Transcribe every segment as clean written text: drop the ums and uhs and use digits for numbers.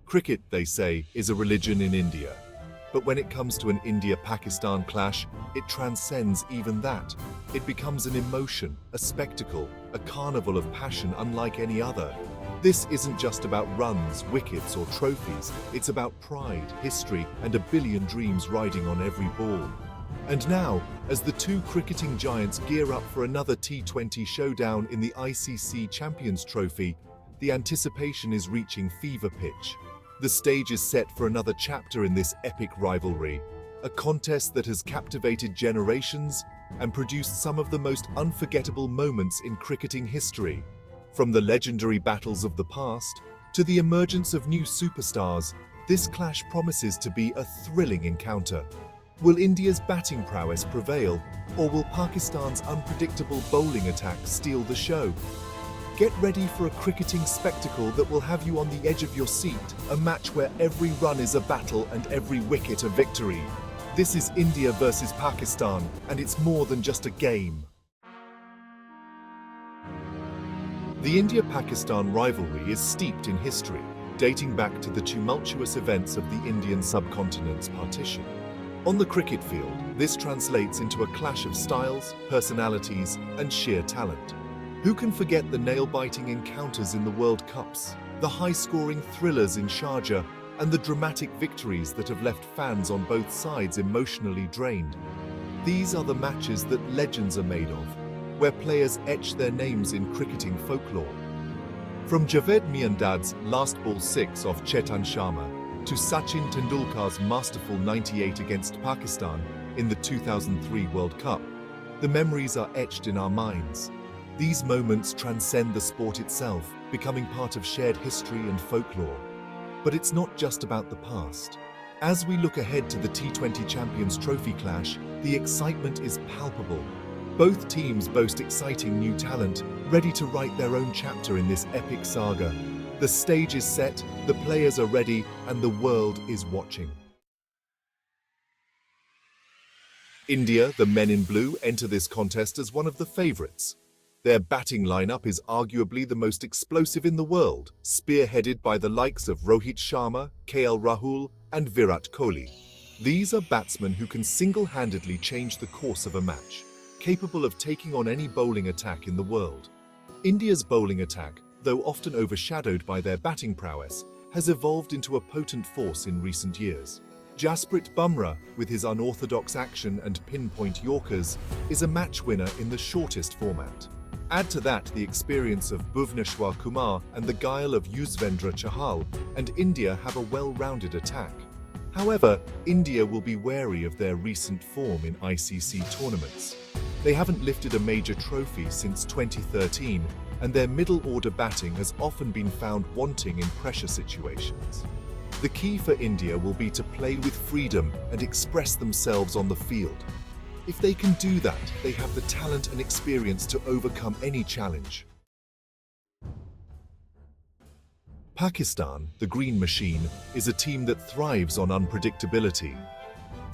Cricket, they say, is a religion in India. But when it comes to an India-Pakistan clash, it transcends even that. It becomes an emotion, a spectacle, a carnival of passion unlike any other. This isn't just about runs, wickets, or trophies. It's about pride, history, and a billion dreams riding on every ball. And now, as the two cricketing giants gear up for another T20 showdown in the ICC Champions Trophy, the anticipation is reaching fever pitch. The stage is set for another chapter in this epic rivalry, a contest that has captivated generations and produced some of the most unforgettable moments in cricketing history. From the legendary battles of the past to the emergence of new superstars, this clash promises to be a thrilling encounter. Will India's batting prowess prevail, or will Pakistan's unpredictable bowling attack steal the show? Get ready for a cricketing spectacle that will have you on the edge of your seat, a match where every run is a battle and every wicket a victory. This is India versus Pakistan, and it's more than just a game. The India-Pakistan rivalry is steeped in history, dating back to the tumultuous events of the Indian subcontinent's partition. On the cricket field, this translates into a clash of styles, personalities, and sheer talent. Who can forget the nail-biting encounters in the World Cups, the high-scoring thrillers in Sharjah, and the dramatic victories that have left fans on both sides emotionally drained? These are the matches that legends are made of, where players etch their names in cricketing folklore. From Javed Miandad's last ball 6 off Chetan Sharma to Sachin Tendulkar's masterful 98 against Pakistan in the 2003 World Cup, the memories are etched in our minds. These moments transcend the sport itself, becoming part of shared history and folklore. But it's not just about the past. As we look ahead to the T20 Champions Trophy clash, the excitement is palpable. Both teams boast exciting new talent, ready to write their own chapter in this epic saga. The stage is set, the players are ready, and the world is watching. India, the men in blue, enter this contest as one of the favourites. Their batting lineup is arguably the most explosive in the world, spearheaded by the likes of Rohit Sharma, KL Rahul, and Virat Kohli. These are batsmen who can single-handedly change the course of a match, capable of taking on any bowling attack in the world. India's bowling attack, though often overshadowed by their batting prowess, has evolved into a potent force in recent years. Jasprit Bumrah, with his unorthodox action and pinpoint Yorkers, is a match winner in the shortest format. Add to that the experience of Bhuvneshwar Kumar and the guile of Yuzvendra Chahal, and India have a well-rounded attack. However, India will be wary of their recent form in ICC tournaments. They haven't lifted a major trophy since 2013, and their middle-order batting has often been found wanting in pressure situations. The key for India will be to play with freedom and express themselves on the field. If they can do that, they have the talent and experience to overcome any challenge. Pakistan, the Green Machine, is a team that thrives on unpredictability.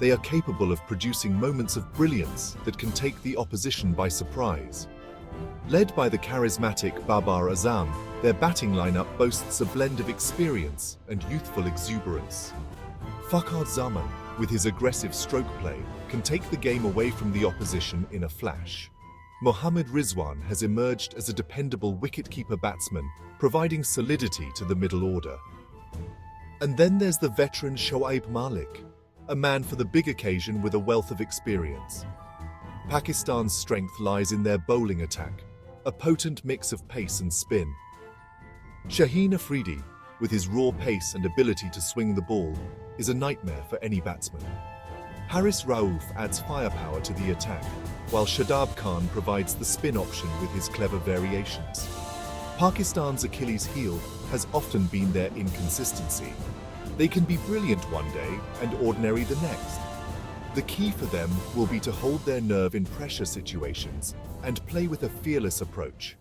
They are capable of producing moments of brilliance that can take the opposition by surprise. Led by the charismatic Babar Azam, their batting lineup boasts a blend of experience and youthful exuberance. Fakhar Zaman, with his aggressive stroke play, can take the game away from the opposition in a flash. Mohammad Rizwan has emerged as a dependable wicket-keeper batsman, providing solidity to the middle order. And then there's the veteran Shoaib Malik, a man for the big occasion with a wealth of experience. Pakistan's strength lies in their bowling attack, a potent mix of pace and spin. Shaheen Afridi, with his raw pace and ability to swing the ball, is a nightmare for any batsman. Haris Rauf adds firepower to the attack, while Shadab Khan provides the spin option with his clever variations. Pakistan's Achilles heel has often been their inconsistency. They can be brilliant one day and ordinary the next. The key for them will be to hold their nerve in pressure situations and play with a fearless approach.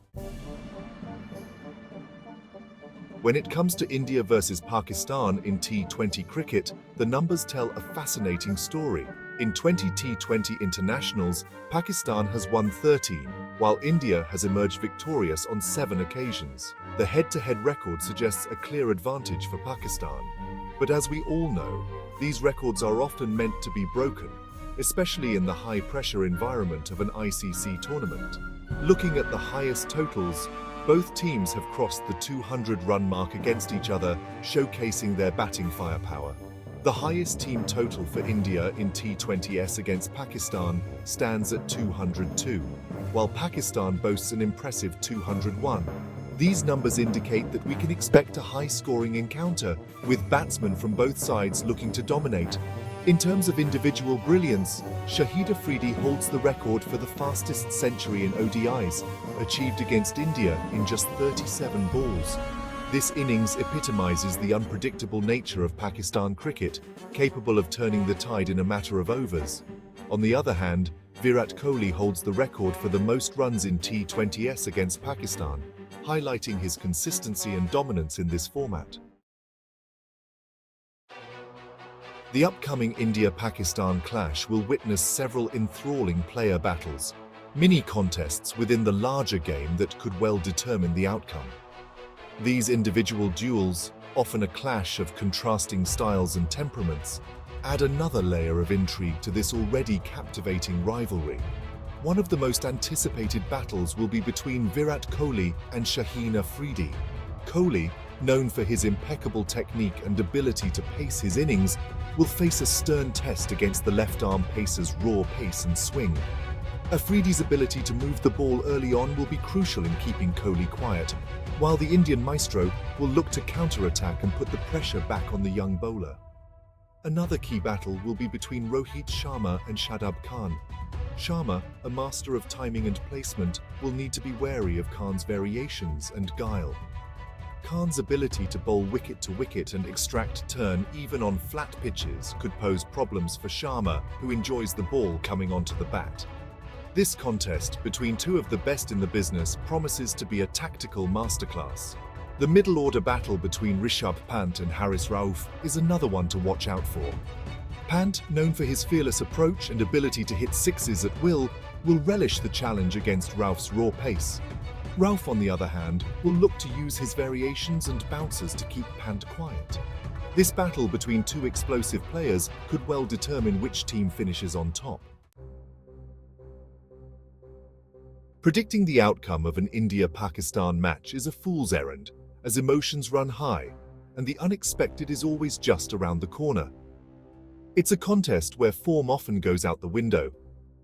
When it comes to India versus Pakistan in T20 cricket, the numbers tell a fascinating story. In 20 T20 internationals, Pakistan has won 13, while India has emerged victorious on 7 occasions. The head-to-head record suggests a clear advantage for Pakistan. But as we all know, these records are often meant to be broken, especially in the high-pressure environment of an ICC tournament. Looking at the highest totals, both teams have crossed the 200-run mark against each other, showcasing their batting firepower. The highest team total for India in T20s against Pakistan stands at 202, while Pakistan boasts an impressive 201. These numbers indicate that we can expect a high-scoring encounter, with batsmen from both sides looking to dominate. In terms of individual brilliance, Shahid Afridi holds the record for the fastest century in ODIs, achieved against India in just 37 balls. This innings epitomizes the unpredictable nature of Pakistan cricket, capable of turning the tide in a matter of overs. On the other hand, Virat Kohli holds the record for the most runs in T20s against Pakistan, highlighting his consistency and dominance in this format. The upcoming India-Pakistan clash will witness several enthralling player battles, mini-contests within the larger game that could well determine the outcome. These individual duels, often a clash of contrasting styles and temperaments, add another layer of intrigue to this already captivating rivalry. One of the most anticipated battles will be between Virat Kohli and Shahid Afridi. Kohli, known for his impeccable technique and ability to pace his innings, will face a stern test against the left-arm pacer's raw pace and swing. Afridi's ability to move the ball early on will be crucial in keeping Kohli quiet, while the Indian maestro will look to counter-attack and put the pressure back on the young bowler. Another key battle will be between Rohit Sharma and Shadab Khan. Sharma, a master of timing and placement, will need to be wary of Khan's variations and guile. Khan's ability to bowl wicket to wicket and extract turn even on flat pitches could pose problems for Sharma, who enjoys the ball coming onto the bat. This contest between two of the best in the business promises to be a tactical masterclass. The middle-order battle between Rishabh Pant and Haris Rauf is another one to watch out for. Pant, known for his fearless approach and ability to hit sixes at will relish the challenge against Rauf's raw pace. Rauf, on the other hand, will look to use his variations and bounces to keep Pant quiet. This battle between two explosive players could well determine which team finishes on top. Predicting the outcome of an India-Pakistan match is a fool's errand, as emotions run high, and the unexpected is always just around the corner. It's a contest where form often goes out the window,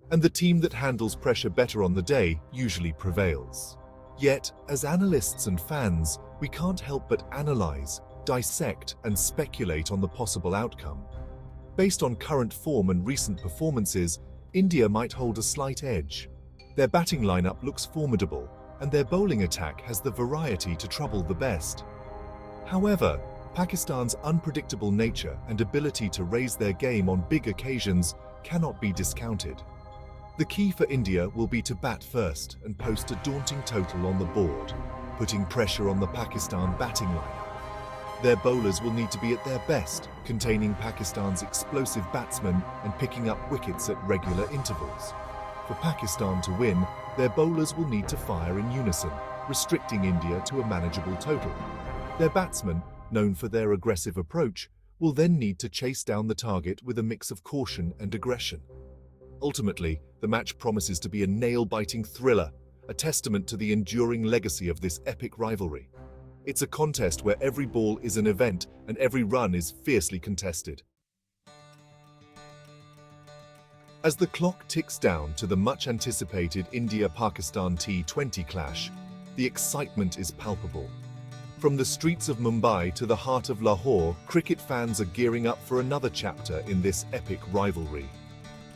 and the team that handles pressure better on the day usually prevails. Yet, as analysts and fans, we can't help but analyze, dissect, and speculate on the possible outcome. Based on current form and recent performances, India might hold a slight edge. Their batting lineup looks formidable, and their bowling attack has the variety to trouble the best. However, Pakistan's unpredictable nature and ability to raise their game on big occasions cannot be discounted. The key for India will be to bat first and post a daunting total on the board, putting pressure on the Pakistan batting lineup. Their bowlers will need to be at their best, containing Pakistan's explosive batsmen and picking up wickets at regular intervals. For Pakistan to win, their bowlers will need to fire in unison, restricting India to a manageable total. Their batsmen, known for their aggressive approach, will then need to chase down the target with a mix of caution and aggression. Ultimately, the match promises to be a nail-biting thriller, a testament to the enduring legacy of this epic rivalry. It's a contest where every ball is an event and every run is fiercely contested. As the clock ticks down to the much-anticipated India-Pakistan T20 clash, the excitement is palpable. From the streets of Mumbai to the heart of Lahore, cricket fans are gearing up for another chapter in this epic rivalry.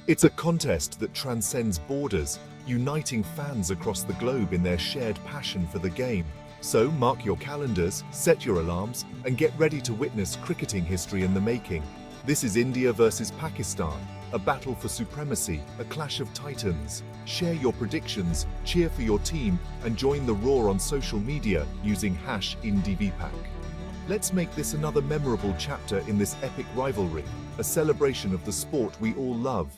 It's a contest that transcends borders, uniting fans across the globe in their shared passion for the game. So mark your calendars, set your alarms, and get ready to witness cricketing history in the making. This is India versus Pakistan, a battle for supremacy, a clash of titans. Share your predictions, cheer for your team, and join the roar on social media using #InDVPAK. Let's make this another memorable chapter in this epic rivalry, a celebration of the sport we all love.